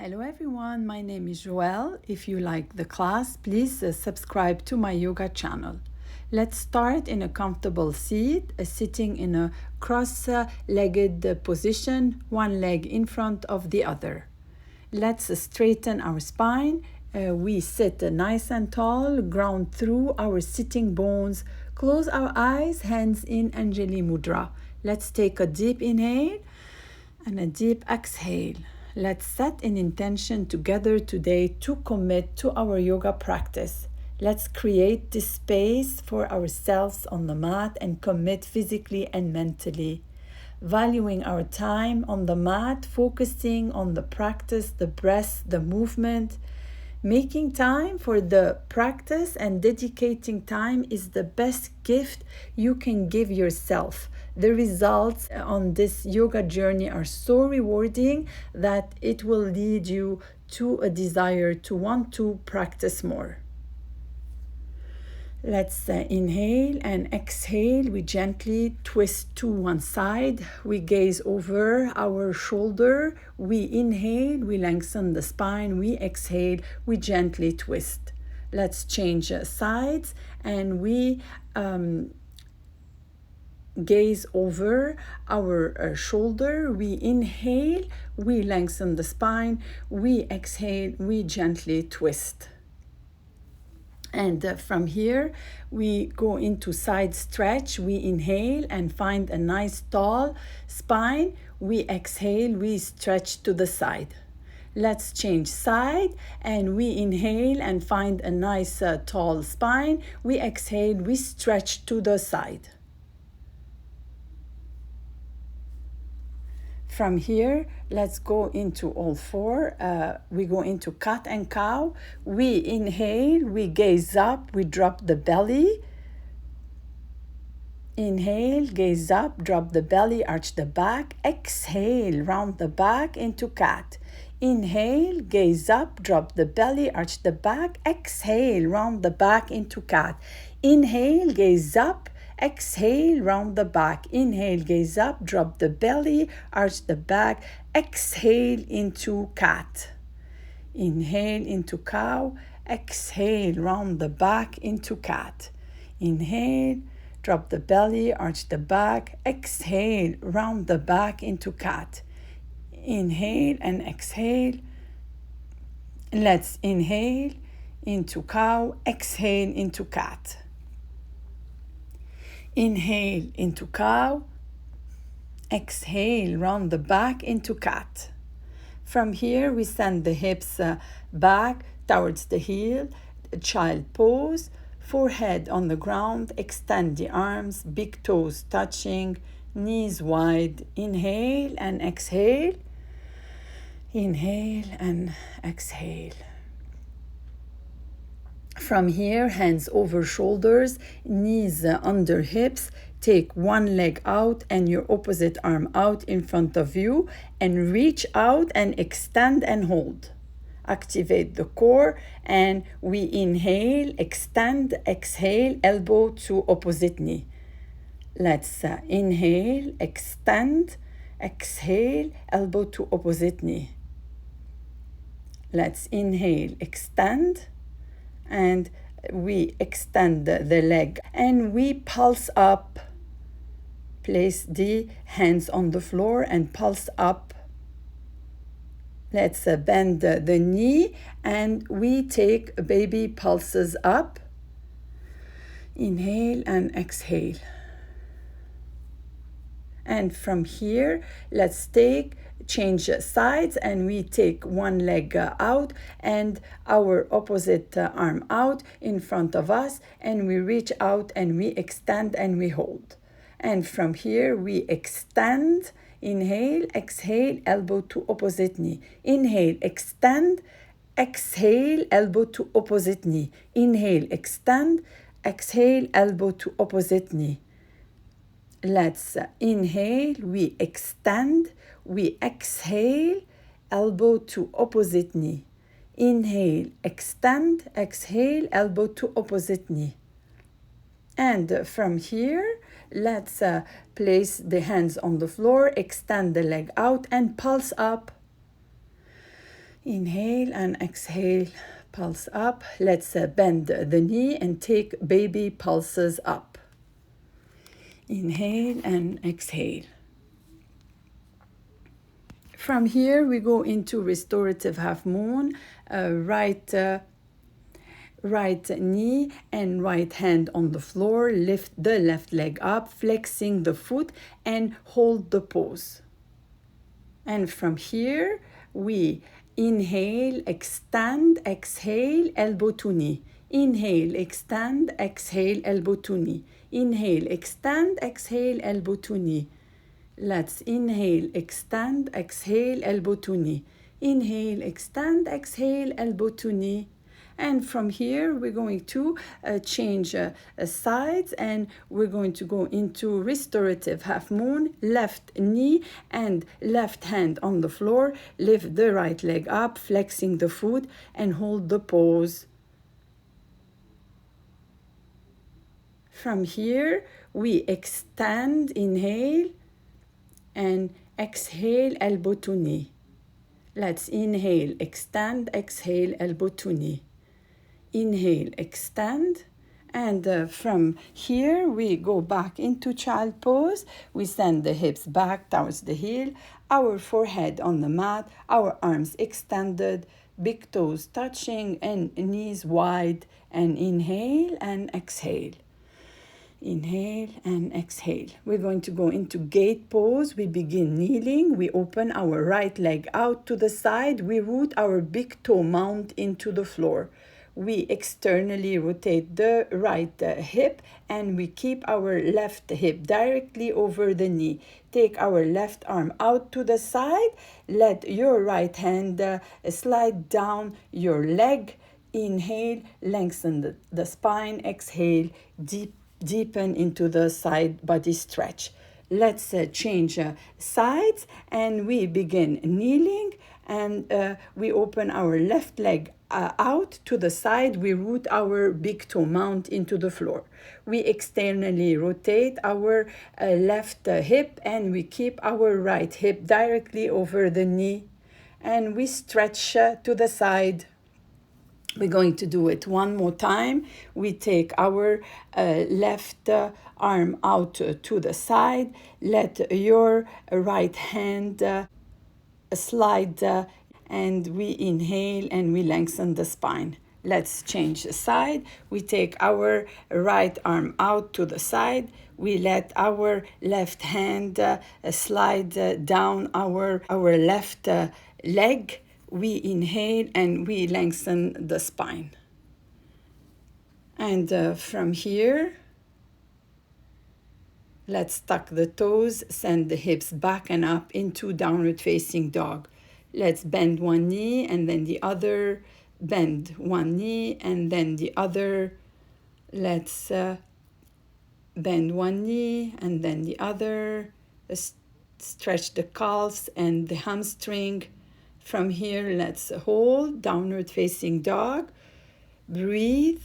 Hello everyone, my name is Joelle. If you like the class, please subscribe to my yoga channel. Let's start in a comfortable seat, sitting in a cross-legged position, one leg in front of the other. Let's straighten our spine. We sit nice and tall, ground through our sitting bones. Close our eyes, hands in Anjali Mudra. Let's take a deep inhale and a deep exhale. Let's set an intention together today to commit to our yoga practice. Let's create this space for ourselves on the mat and commit physically and mentally. Valuing our time on the mat, focusing on the practice, the breath, the movement. Making time for the practice and dedicating time is the best gift you can give yourself. The results on this yoga journey are so rewarding that it will lead you to a desire to want to practice more. Let's inhale and exhale. We gently twist to one side. We gaze over our shoulder. We inhale, we lengthen the spine. We exhale, we gently twist. Let's change sides and we gaze over our shoulder. We inhale, we lengthen the spine. We exhale, we gently twist. And from here, we go into side stretch. We inhale and find a nice tall spine. We exhale, we stretch to the side. Let's change side and we inhale and find a nice tall spine. We exhale, we stretch to the side. From here, let's go into all four. We go into cat and cow. We inhale, we gaze up, we drop the belly. Inhale, gaze up, drop the belly, arch the back. Exhale, round the back into cat. Inhale, gaze up, drop the belly, arch the back. Exhale, round the back into cat. Inhale, gaze up. Exhale, round the back. Inhale, gaze up, drop the belly, arch the back. Exhale into cat. Inhale into cow. Exhale, round the back into cat. Inhale, drop the belly, arch the back. Exhale, round the back into cat. Inhale and exhale. Let's inhale into cow. Exhale into cat. Inhale into cow, exhale, round the back into cat. From here, we send the hips back towards the heel, child pose, forehead on the ground, extend the arms, big toes touching, knees wide. Inhale and exhale, inhale and exhale. From here, hands over shoulders, knees under hips. Take one leg out and your opposite arm out in front of you and reach out and extend and hold. Activate the core and we inhale, extend, exhale, elbow to opposite knee. Let's inhale, extend, exhale, elbow to opposite knee. Let's inhale, extend, and we extend the leg and we pulse up. Place the hands on the floor and pulse up. Let's bend the knee and we take baby pulses up. Inhale and exhale. And from here, let's change sides and we take one leg out and our opposite arm out in front of us and we reach out and we extend and we hold. And from here, we extend, inhale, exhale, elbow to opposite knee. Inhale, extend, exhale, elbow to opposite knee. Inhale, extend, exhale, elbow to opposite knee. Let's inhale, we extend, we exhale, elbow to opposite knee. Inhale, extend, exhale, elbow to opposite knee. And from here, let's place the hands on the floor, extend the leg out and pulse up. Inhale and exhale, pulse up. Let's bend the knee and take baby pulses up. Inhale and exhale. From here, we go into restorative half moon, right knee and right hand on the floor. Lift the left leg up, flexing the foot and hold the pose. And from here, we inhale, extend, exhale, elbow to knee. Inhale, extend, exhale, elbow to knee. Inhale, extend, exhale, elbow to knee. Let's inhale, extend, exhale, elbow to knee. Inhale, extend, exhale, elbow to knee. And from here, we're going to change sides, and we're going to go into restorative half moon, left knee and left hand on the floor. Lift the right leg up, flexing the foot, and hold the pose. From here, we extend, inhale, and exhale, elbow to knee. Let's inhale, extend, exhale, elbow to knee. Inhale, extend, and from here we go back into child pose. We send the hips back towards the heel, our forehead on the mat, our arms extended, big toes touching and knees wide, and inhale and exhale. Inhale and exhale. We're going to go into gait pose. We begin kneeling. We open our right leg out to the side. We root our big toe mount into the floor. We externally rotate the right hip, and we keep our left hip directly over the knee. Take our left arm out to the side. Let your right hand slide down your leg. Inhale, lengthen the spine. Exhale, deepen into the side body stretch. Let's change sides, and we begin kneeling, and we open our left leg out to the side. We root our big toe mount into the floor. We externally rotate our left hip, and we keep our right hip directly over the knee, and we stretch to the side. We're going to do it one more time. We take our left arm out to the side. Let your right hand slide, and we inhale and we lengthen the spine. Let's change the side. We take our right arm out to the side. We let our left hand slide down our left leg. We inhale and we lengthen the spine. And from here, let's tuck the toes, send the hips back and up into downward facing dog. Let's bend one knee and then the other, bend one knee and then the other. Let's bend one knee and then the other. Stretch the calves and the hamstring. From here, let's hold, downward facing dog. Breathe.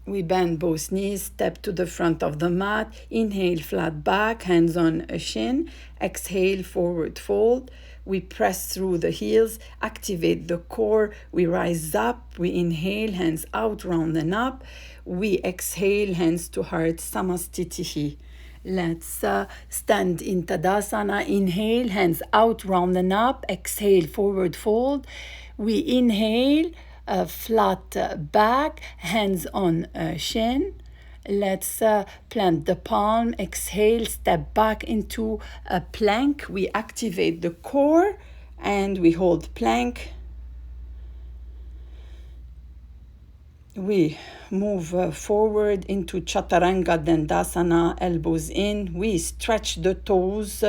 We bend both knees, step to the front of the mat. Inhale, flat back, hands on a shin. Exhale, forward fold. We press through the heels, activate the core. We rise up. We inhale, hands out, round and up. We exhale, hands to heart, Samastitihi. Let's stand in Tadasana. Inhale, hands out, round and up. Exhale, forward fold. We inhale, flat back, hands on shin. Let's plant the palm. Exhale, step back into a plank. We activate the core and we hold plank. We move forward into Chaturanga Dandasana, elbows in. We stretch the toes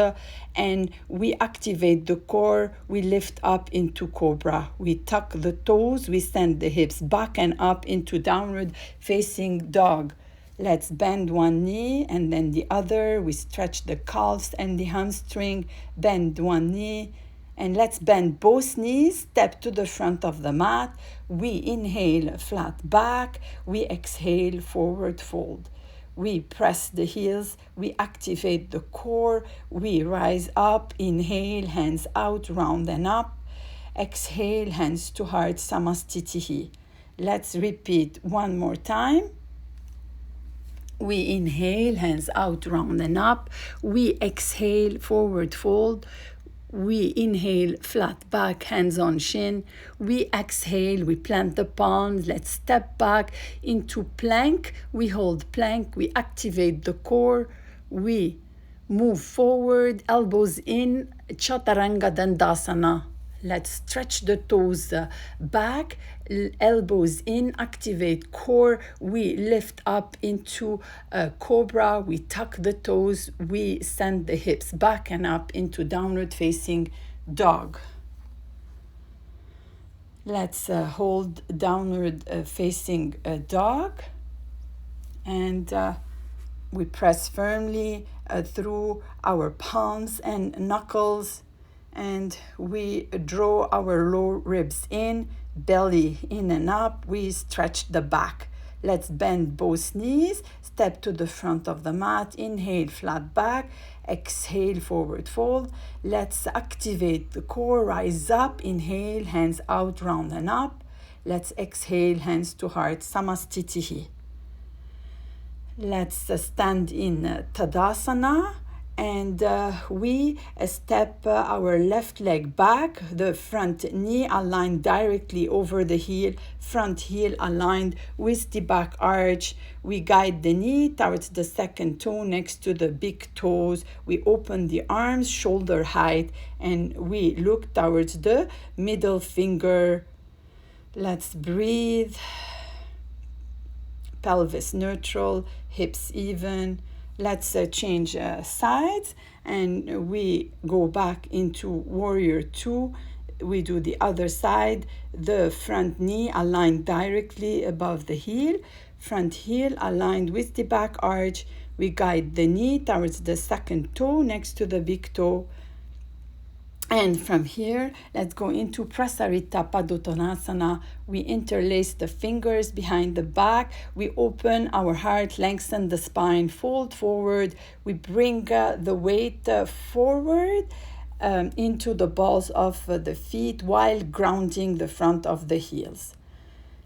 and we activate the core. We lift up into Cobra. We tuck the toes. We send the hips back and up into downward facing dog. Let's bend one knee and then the other. We stretch the calves and the hamstring. Bend one knee. And let's bend both knees, step to the front of the mat. We inhale, flat back. We exhale, forward fold. we press the heels, we activate the core, we rise up, inhale, hands out, round and up. Exhale, hands to heart, Samastitihi. Let's repeat one more time. We inhale, hands out, round and up. We exhale, forward fold. We inhale, flat back, hands on shin. We exhale, we plant the palms. Let's step back into plank. We hold plank, we activate the core. We move forward, elbows in, Chaturanga Dandasana. Let's stretch the toes back, elbows in, activate core. We lift up into a cobra. We tuck the toes. We send the hips back and up into downward facing dog. Let's hold downward facing dog. And we press firmly through our palms and knuckles. And we draw our lower ribs in, belly in and up. We stretch the back. Let's bend both knees, step to the front of the mat. Inhale, flat back. Exhale, forward fold. Let's activate the core, rise up. Inhale, hands out, round and up. Let's exhale, hands to heart, Samastitihi. Let's stand in Tadasana. And we step our left leg back, the front knee aligned directly over the heel, front heel aligned with the back arch. We guide the knee towards the second toe next to the big toes. We open the arms, shoulder height, and we look towards the middle finger. Let's breathe. Pelvis neutral, hips even. Let's change sides, and we go back into warrior two. We do the other side. The front knee aligned directly above the heel, front heel aligned with the back arch. We guide the knee towards the second toe next to the big toe. And from here, let's go into Prasarita Tonasana. We interlace the fingers behind the back. We open our heart, lengthen the spine, fold forward. We bring the weight forward into the balls of the feet while grounding the front of the heels.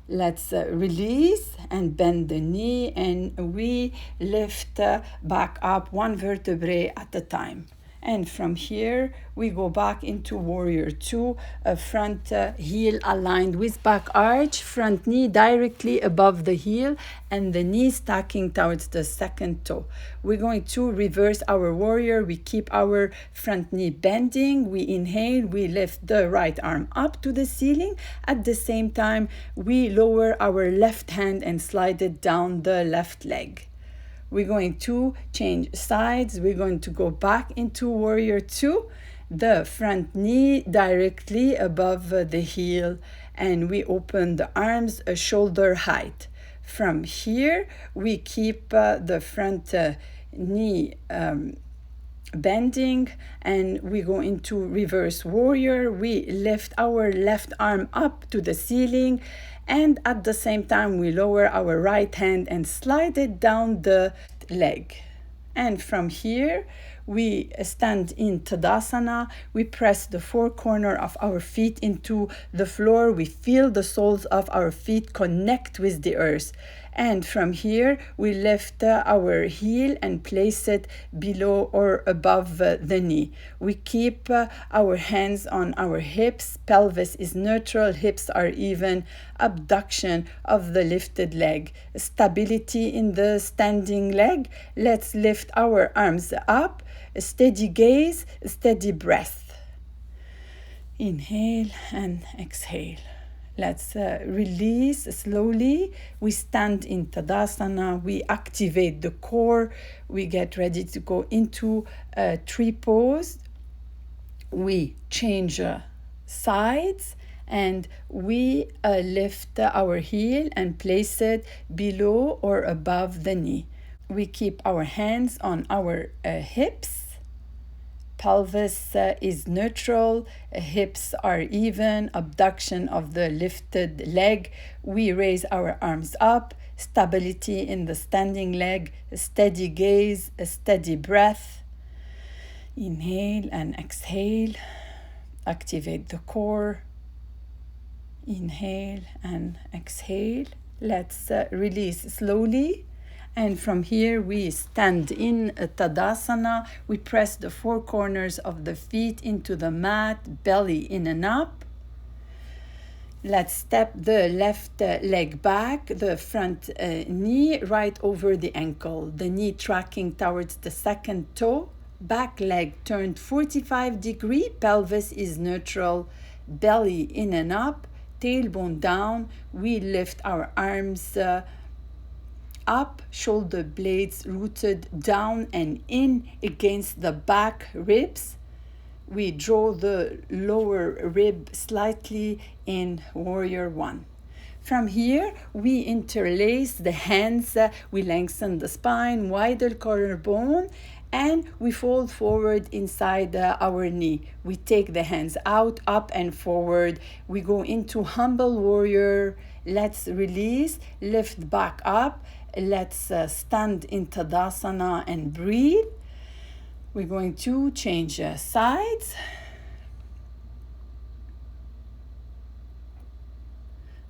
Let's release and bend the knee, and we lift back up one vertebrae at a time. And from here, we go back into warrior two, front heel aligned with back arch, front knee directly above the heel, and the knee stacking towards the second toe. We're going to reverse our warrior. We keep our front knee bending. We inhale, we lift the right arm up to the ceiling. At the same time, we lower our left hand and slide it down the left leg. We're going to change sides. We're going to go back into warrior two, the front knee directly above the heel, and we open the arms shoulder height. From here, we keep the front knee bending, and we go into reverse warrior. We lift our left arm up to the ceiling, and at the same time we lower our right hand and slide it down the leg. And from here we stand in Tadasana. We press the four corners of our feet into the floor. We feel the soles of our feet connect with the earth. And from here, we lift our heel and place it below or above the knee. We keep our hands on our hips. Pelvis is neutral, hips are even. Abduction of the lifted leg. Stability in the standing leg. Let's lift our arms up. A steady gaze, a steady breath. Inhale and exhale. Let's release slowly. We stand in Tadasana. We activate the core. We get ready to go into tree pose. We change sides, and we lift our heel and place it below or above the knee. We keep our hands on our hips. Pelvis is neutral, hips are even, abduction of the lifted leg. We raise our arms up, stability in the standing leg, a steady gaze, a steady breath. Inhale and exhale. Activate the core. Inhale and exhale. Let's release slowly. And from here, we stand in a Tadasana. We press the four corners of the feet into the mat, belly in and up. Let's step the left leg back, the front knee right over the ankle, the knee tracking towards the second toe. Back leg turned 45 degrees, pelvis is neutral, belly in and up, tailbone down. We lift our arms up, shoulder blades rooted down and in against the back ribs. We draw the lower rib slightly in Warrior One. From here, we interlace the hands, we lengthen the spine, wider collarbone, and we fold forward inside our knee. We take the hands out, up and forward. We go into Humble Warrior. Let's release, lift back up. Let's stand in Tadasana and breathe. We're going to change sides.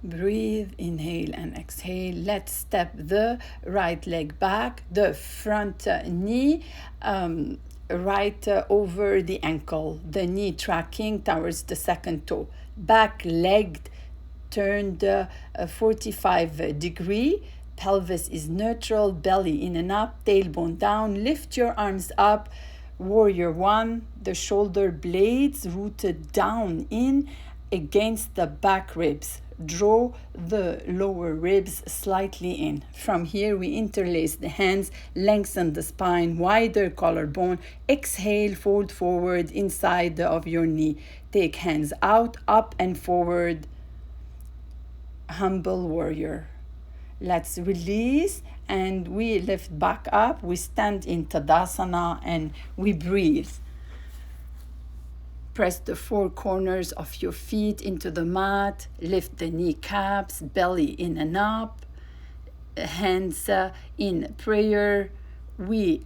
Breathe, inhale and exhale. Let's step the right leg back, the front knee right over the ankle, the knee tracking towards the second toe. Back leg turned 45 degrees. Pelvis is neutral, belly in and up, tailbone down. Lift your arms up. Warrior One, the shoulder blades rooted down in against the back ribs. Draw the lower ribs slightly in. From here, we interlace the hands, lengthen the spine, wider collarbone. Exhale, fold forward inside of your knee. Take hands out, up and forward. Humble Warrior. Let's release and we lift back up. We stand in Tadasana and we breathe. Press the four corners of your feet into the mat. Lift the kneecaps, belly in and up. Hands in prayer. We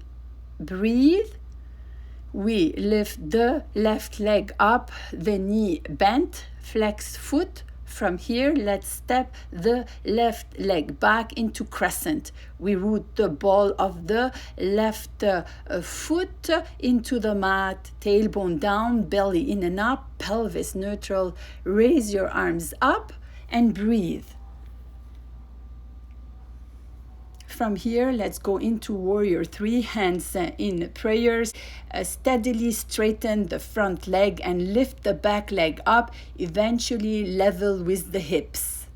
breathe. We lift the left leg up, the knee bent, flex foot. From here, let's step the left leg back into crescent. We root the ball of the left foot into the mat, tailbone down, belly in and up, pelvis neutral. Raise your arms up and breathe. From here, let's go into Warrior Three, hands in prayers. Steadily straighten the front leg and lift the back leg up, eventually level with the hips.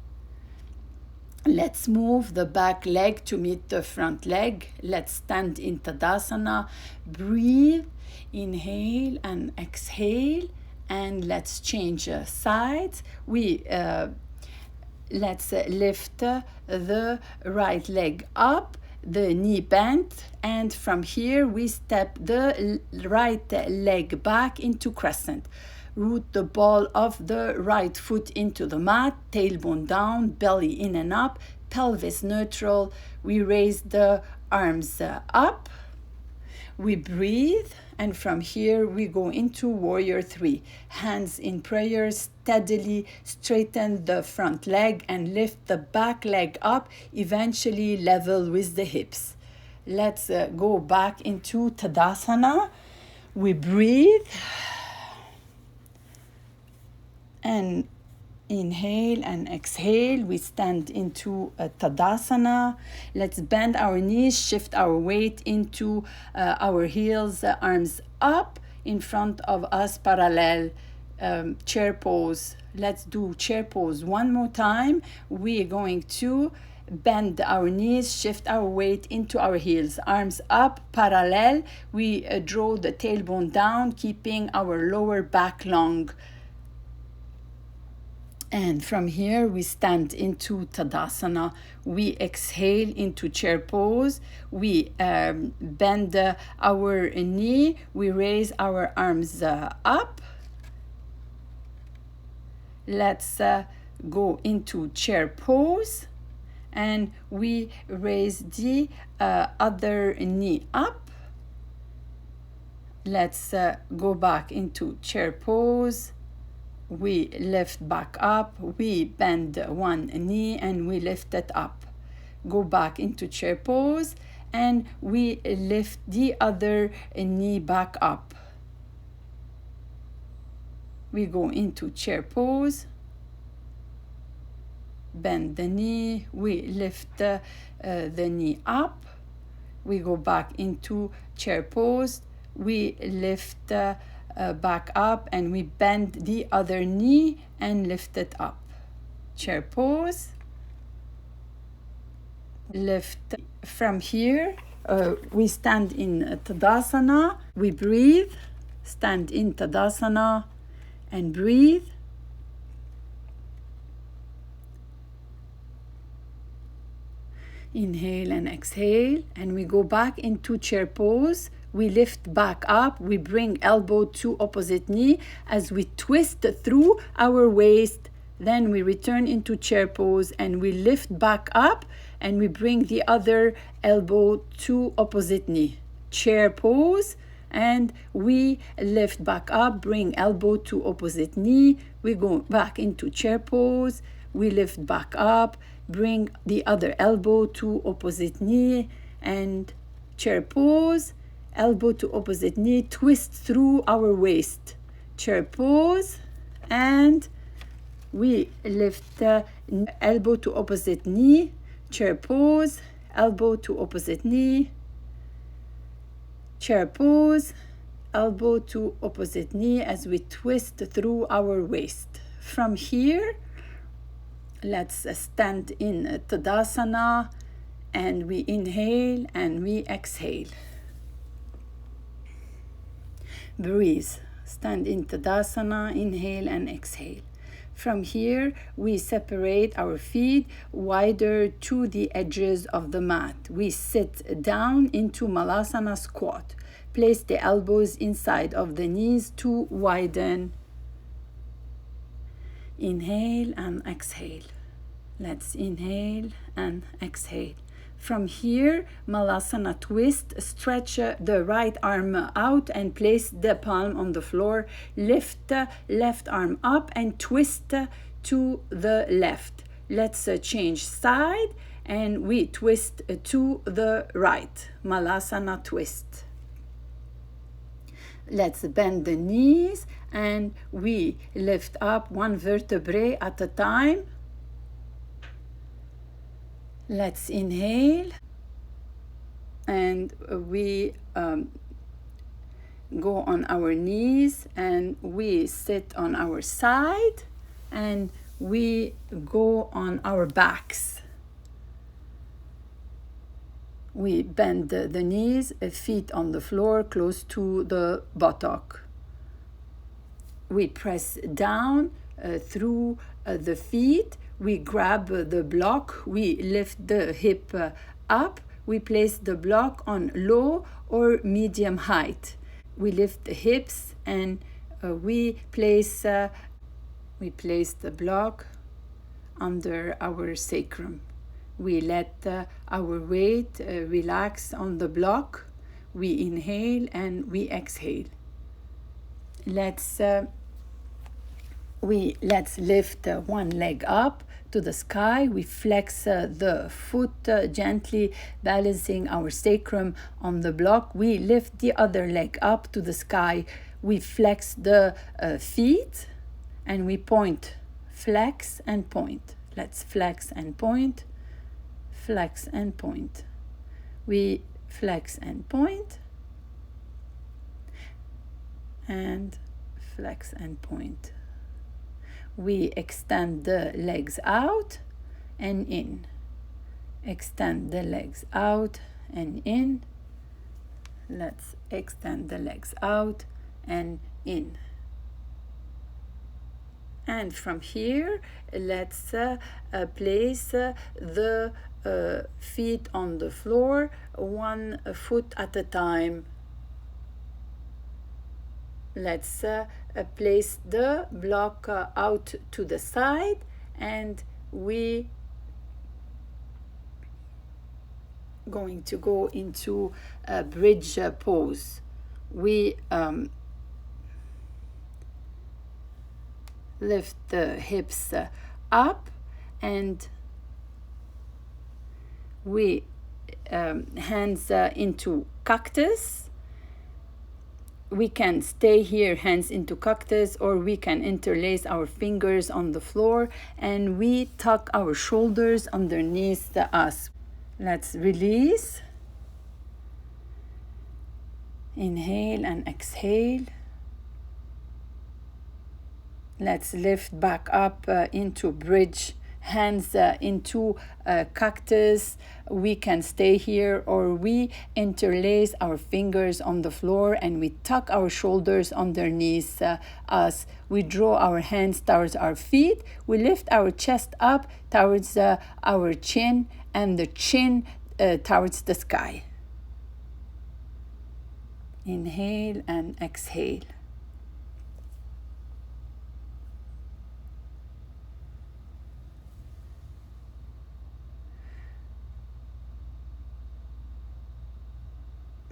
Let's move the back leg to meet the front leg. Let's stand in Tadasana. Breathe, inhale and exhale, and let's change sides. Let's lift the right leg up, the knee bent, and from here we step the right leg back into crescent. Root the ball of the right foot into the mat, tailbone down, belly in and up, pelvis neutral. We raise the arms up. We breathe, and from here we go into Warrior Three. Hands in prayer, steadily straighten the front leg and lift the back leg up, eventually level with the hips. Let's go back into Tadasana. We breathe and inhale and exhale. We stand into a Tadasana. Let's bend our knees, shift our weight into our heels, arms up in front of us, parallel. Chair pose. Let's do chair pose one more time. We are going to bend our knees, shift our weight into our heels, arms up, parallel. We draw the tailbone down, keeping our lower back long. And from here, we stand into Tadasana. We exhale into chair pose. We bend our knee. We raise our arms up. Let's go into chair pose. and we raise the other knee up. Let's go back into chair pose. We lift back up, we bend one knee and we lift it up. Go back into chair pose and we lift the other knee back up. We go into chair pose, bend the knee, we lift the knee up. We go back into chair pose, we lift back up and we bend the other knee and lift it up. Chair pose, lift. From here we stand in Tadasana. We breathe, stand in Tadasana and breathe. Inhale and exhale, and we go back into chair pose. We lift back up, we bring elbow to opposite knee as we twist through our waist. Then we return into chair pose and we lift back up and we bring the other elbow to opposite knee. Chair pose, and we lift back up, bring elbow to opposite knee. We go back into chair pose, we lift back up, bring the other elbow to opposite knee, and chair pose, elbow to opposite knee, twist through our waist. Chair pose, and we lift elbow to opposite knee. Chair pose, elbow to opposite knee. Chair pose, elbow to opposite knee as we twist through our waist. From here, let's stand in Tadasana and we inhale and we exhale. Breathe. Stand in Tadasana, inhale and exhale. From here, we separate our feet wider to the edges of the mat. We sit down into Malasana squat. Place the elbows inside of the knees to widen. Inhale and exhale. Let's inhale and exhale. From here, Malasana Twist. Stretch the right arm out and place the palm on the floor. Lift left arm up and twist to the left. Let's change side and we twist to the right. Malasana Twist. Let's bend the knees and we lift up one vertebrae at a time. Let's inhale and we go on our knees and we sit on our side and we go on our backs. We bend the knees, feet on the floor close to the buttock. We press down through the feet. We grab the block, we lift the hip up, we place the block on low or medium height. We lift the hips and we place the block under our sacrum. We let our weight relax on the block. We inhale and we exhale. Let's lift one leg up to the sky. We flex the foot gently, balancing our sacrum on the block. We lift the other leg up to the sky. We flex the feet and we point, flex and point. Let's flex and point, flex and point. We flex and point and flex and point. We extend the legs out and in. Extend the legs out and in. Let's extend the legs out and in. And from here, let's place the feet on the floor, one foot at a time. Let's place the block out to the side and we going to go into a bridge pose. We lift the hips up, and we hands into cactus. We can stay here, hands into cactus, or we can interlace our fingers on the floor, and we tuck our shoulders underneath us. Let's release. Inhale and exhale. Let's lift back up into bridge, hands into cactus. We can stay here, or we interlace our fingers on the floor and we tuck our shoulders underneath us. We draw our hands towards our feet. We lift our chest up towards our chin, and the chin towards the sky. Inhale and exhale.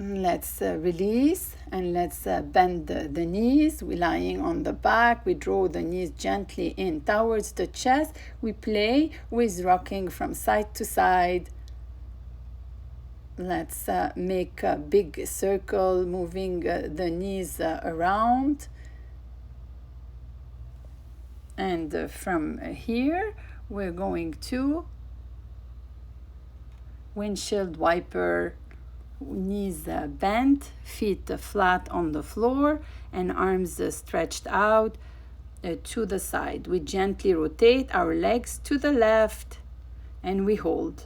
Let's release, and let's bend the knees. We're lying on the back. We draw the knees gently in towards the chest. We play with rocking from side to side. Let's make a big circle, moving the knees around. And from here, we're going to Windshield Wiper. Knees bent, feet flat on the floor, and arms stretched out to the side. We gently rotate our legs to the left, and we hold.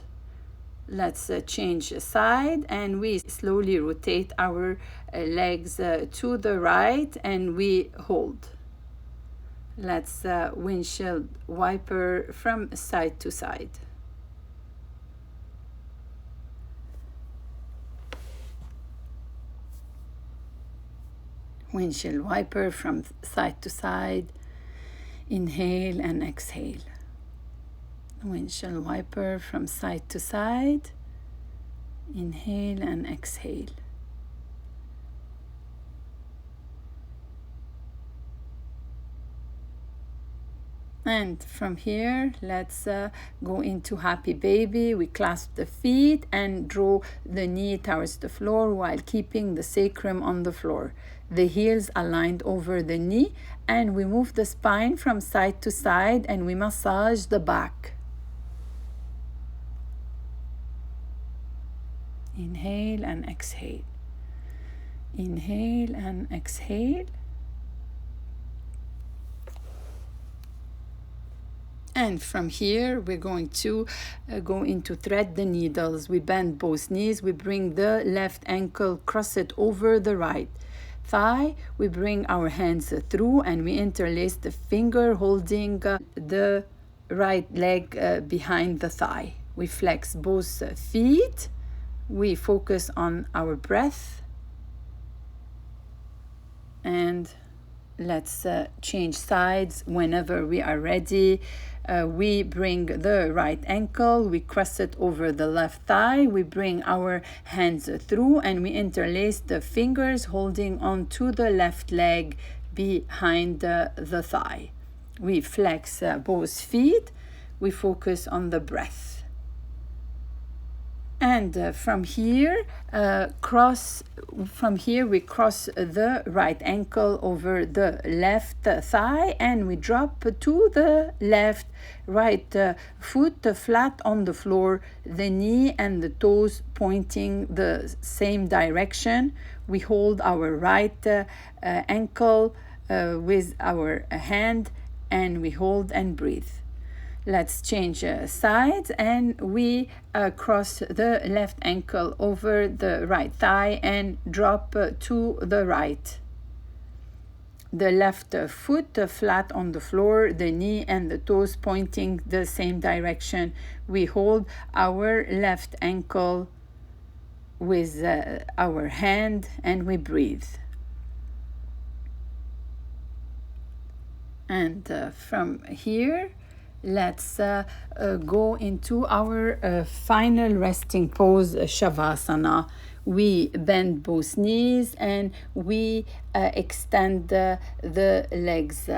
Let's change side, and we slowly rotate our legs to the right, and we hold. Let's windshield wiper from side to side. Windshield wiper from side to side. Inhale and exhale. Windshield wiper from side to side. Inhale and exhale. And from here, let's go into happy baby. We clasp the feet and draw the knee towards the floor while keeping the sacrum on the floor. The heels aligned over the knee, and we move the spine from side to side, and we massage the back. Inhale and exhale. Inhale and exhale. And from here, we're going to go into thread the needles. We bend both knees. We bring the left ankle, cross it over the right thigh. We bring our hands through, and we interlace the finger, holding the right leg behind the thigh. We flex both feet. We focus on our breath. And let's change sides whenever we are ready. We bring the right ankle, we cross it over the left thigh, we bring our hands through, and we interlace the fingers, holding on to the left leg behind the thigh. We flex both feet, we focus on the breath. And from here, we cross the right ankle over the left thigh, and we drop to the left. Right foot flat on the floor, the knee and the toes pointing the same direction. We hold our right ankle with our hand, and we hold and breathe. Let's change sides, and we cross the left ankle over the right thigh and drop to the right. The left foot flat on the floor, the knee and the toes pointing the same direction. We hold our left ankle with our hand, and we breathe. And from here, Let's go into our final resting pose, Shavasana. We bend both knees and we extend the legs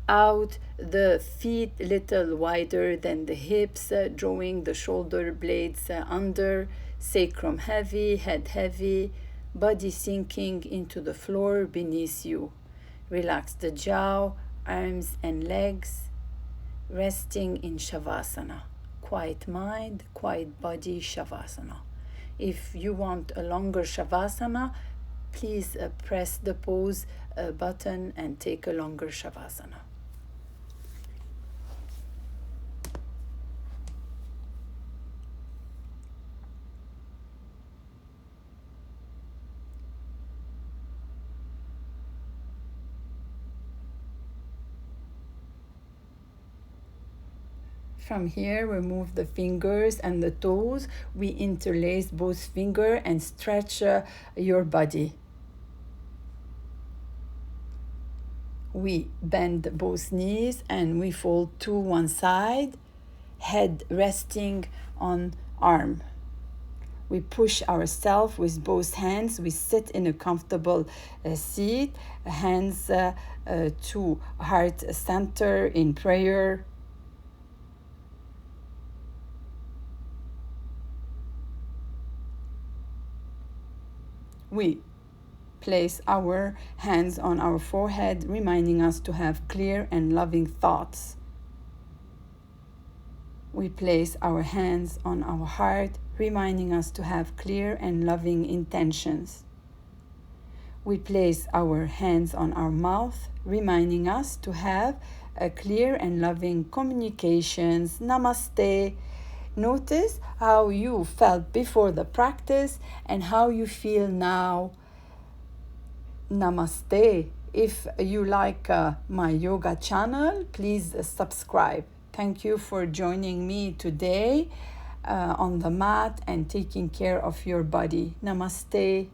out, the feet little wider than the hips, drawing the shoulder blades under, sacrum heavy, head heavy, body sinking into the floor beneath you. Relax the jaw, arms and legs, resting in Shavasana. Quiet mind, quiet body, Shavasana. If you want a longer Shavasana, please press the pause button and take a longer Shavasana. From here, we move the fingers and the toes. We interlace both fingers and stretch your body. We bend both knees and we fold to one side, head resting on arm. We push ourselves with both hands. We sit in a comfortable seat, hands to heart center in prayer. We place our hands on our forehead, reminding us to have clear and loving thoughts. We place our hands on our heart, reminding us to have clear and loving intentions. We place our hands on our mouth, reminding us to have a clear and loving communications. Namaste. Notice how you felt before the practice and how you feel now. Namaste. If you like my yoga channel, please subscribe. Thank you for joining me today on the mat and taking care of your body. Namaste.